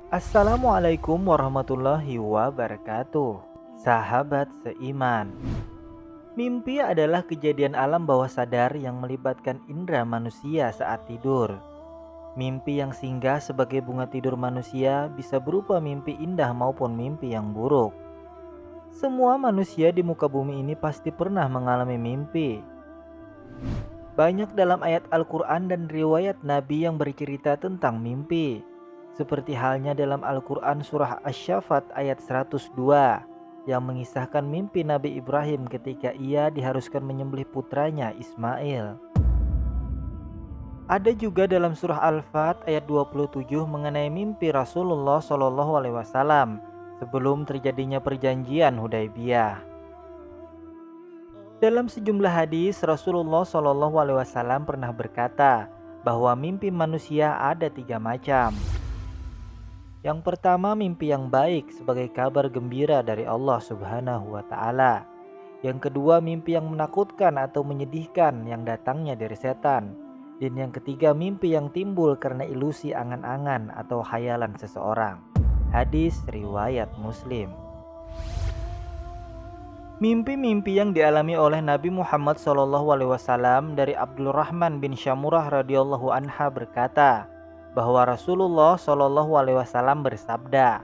Assalamualaikum warahmatullahi wabarakatuh. Sahabat seiman, mimpi adalah kejadian alam bawah sadar yang melibatkan indera manusia saat tidur. Mimpi yang singgah sebagai bunga tidur manusia bisa berupa mimpi indah maupun mimpi yang buruk. Semua manusia di muka bumi ini pasti pernah mengalami mimpi. Banyak dalam ayat Al-Quran dan riwayat Nabi yang bercerita tentang mimpi. Seperti halnya dalam Al-Quran surah Asy-Syaffat ayat 102 yang mengisahkan mimpi Nabi Ibrahim ketika ia diharuskan menyembelih putranya Ismail. Ada juga dalam surah Al-Fat ayat 27 mengenai mimpi Rasulullah SAW sebelum terjadinya perjanjian Hudaybiyah. Dalam sejumlah hadis, Rasulullah SAW pernah berkata bahwa mimpi manusia ada 3 macam. Yang pertama, mimpi yang baik sebagai kabar gembira dari Allah Subhanahu wa Ta'ala. Yang kedua, mimpi yang menakutkan atau menyedihkan yang datangnya dari setan. Dan yang ketiga, mimpi yang timbul karena ilusi angan-angan atau khayalan seseorang. Hadis riwayat Muslim. Mimpi-mimpi yang dialami oleh Nabi Muhammad SAW dari Abdurrahman bin Syamurah radhiyallahu anha berkata bahwa Rasulullah SAW bersabda,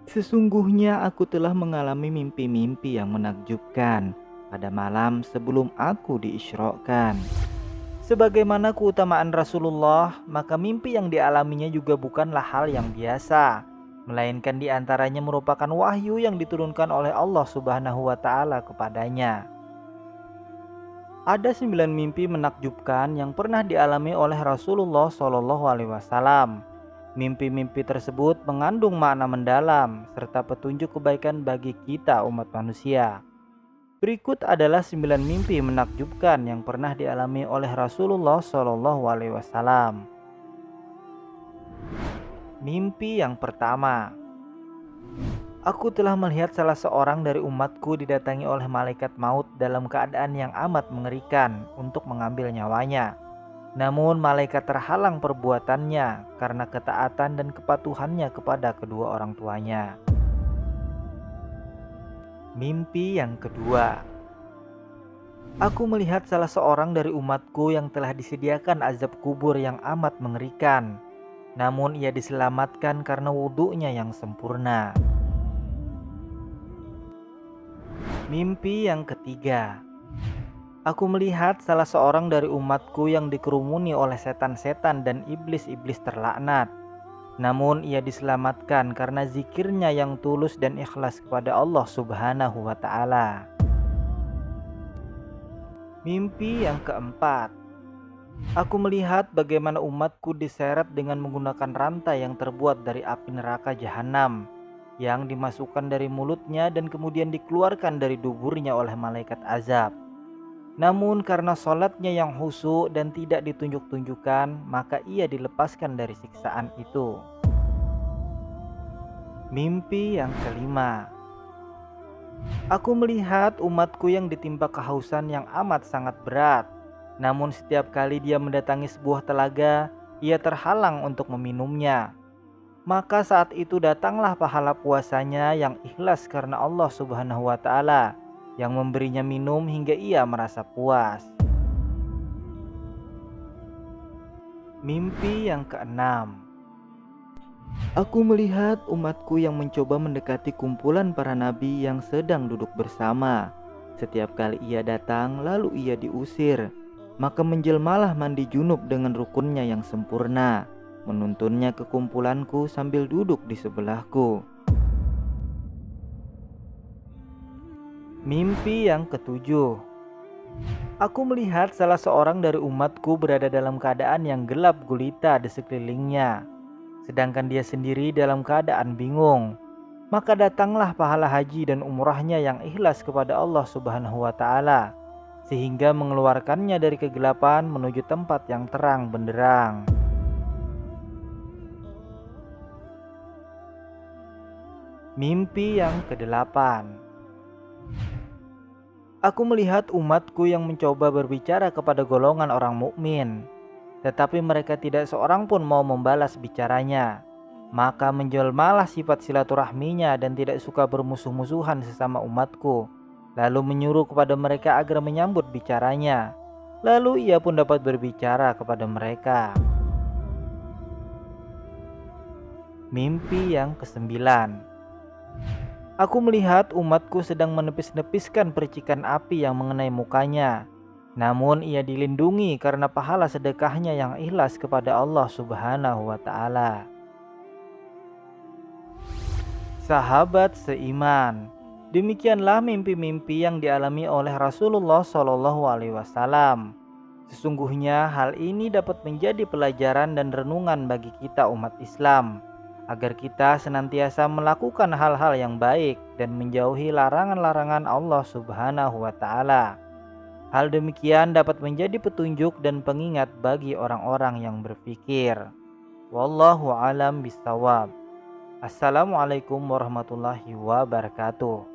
"Sesungguhnya aku telah mengalami mimpi-mimpi yang menakjubkan pada malam sebelum aku diisyrokkan." Sebagaimana keutamaan Rasulullah, maka mimpi yang dialaminya juga bukanlah hal yang biasa, melainkan diantaranya merupakan wahyu yang diturunkan oleh Allah Subhanahu wa Ta'ala kepadanya. Ada 9 mimpi menakjubkan yang pernah dialami oleh Rasulullah SAW. Mimpi-mimpi tersebut mengandung makna mendalam serta petunjuk kebaikan bagi kita umat manusia. Berikut adalah 9 mimpi menakjubkan yang pernah dialami oleh Rasulullah SAW. Mimpi yang pertama, aku telah melihat salah seorang dari umatku didatangi oleh malaikat maut dalam keadaan yang amat mengerikan untuk mengambil nyawanya. Namun malaikat terhalang perbuatannya karena ketaatan dan kepatuhannya kepada kedua orang tuanya. Mimpi yang kedua, aku melihat salah seorang dari umatku yang telah disediakan azab kubur yang amat mengerikan. Namun ia diselamatkan karena wudhunya yang sempurna. Mimpi yang ketiga, aku melihat salah seorang dari umatku yang dikerumuni oleh setan-setan dan iblis-iblis terlaknat. Namun ia diselamatkan karena zikirnya yang tulus dan ikhlas kepada Allah Subhanahu wa Ta'ala. Mimpi yang keempat, aku melihat bagaimana umatku diseret dengan menggunakan rantai yang terbuat dari api neraka jahanam yang dimasukkan dari mulutnya dan kemudian dikeluarkan dari duburnya oleh malaikat azab. Namun karena sholatnya yang khusyuk dan tidak ditunjuk-tunjukkan, maka ia dilepaskan dari siksaan itu. Mimpi yang kelima, aku melihat umatku yang ditimpa kehausan yang amat sangat berat. Namun setiap kali dia mendatangi sebuah telaga, ia terhalang untuk meminumnya. Maka saat itu datanglah pahala puasanya yang ikhlas karena Allah Subhanahu wa Ta'ala yang memberinya minum hingga ia merasa puas. Mimpi yang keenam, aku melihat umatku yang mencoba mendekati kumpulan para nabi yang sedang duduk bersama. Setiap kali ia datang lalu ia diusir, maka menjelmalah mandi junub dengan rukunnya yang sempurna, menuntunnya ke kumpulanku sambil duduk di sebelahku. Mimpi yang ketujuh, aku melihat salah seorang dari umatku berada dalam keadaan yang gelap gulita di sekelilingnya, sedangkan dia sendiri dalam keadaan bingung. Maka datanglah pahala haji dan umrahnya yang ikhlas kepada Allah Subhanahu wa Ta'ala, sehingga mengeluarkannya dari kegelapan menuju tempat yang terang benderang. Mimpi yang kedelapan, aku melihat umatku yang mencoba berbicara kepada golongan orang mukmin, tetapi mereka tidak seorang pun mau membalas bicaranya. maka menjelmalah sifat silaturahminya dan tidak suka bermusuh-musuhan sesama umatku. Lalu menyuruh kepada mereka agar menyambut bicaranya. Lalu ia pun dapat berbicara kepada mereka. Mimpi yang kesembilan. Aku melihat umatku sedang menepis-nepiskan percikan api yang mengenai mukanya. Namun ia dilindungi karena pahala sedekahnya yang ikhlas kepada Allah Subhanahu wa Ta'ala. Sahabat seiman, demikianlah mimpi-mimpi yang dialami oleh Rasulullah Shallallahu Alaihi Wasallam. Sesungguhnya hal ini dapat menjadi pelajaran dan renungan bagi kita umat Islam, agar kita senantiasa melakukan hal-hal yang baik dan menjauhi larangan-larangan Allah Subhanahu wa Ta'ala. Hal demikian dapat menjadi petunjuk dan pengingat bagi orang-orang yang berpikir. Wallahu alam bishawab. Assalamualaikum warahmatullahi wabarakatuh.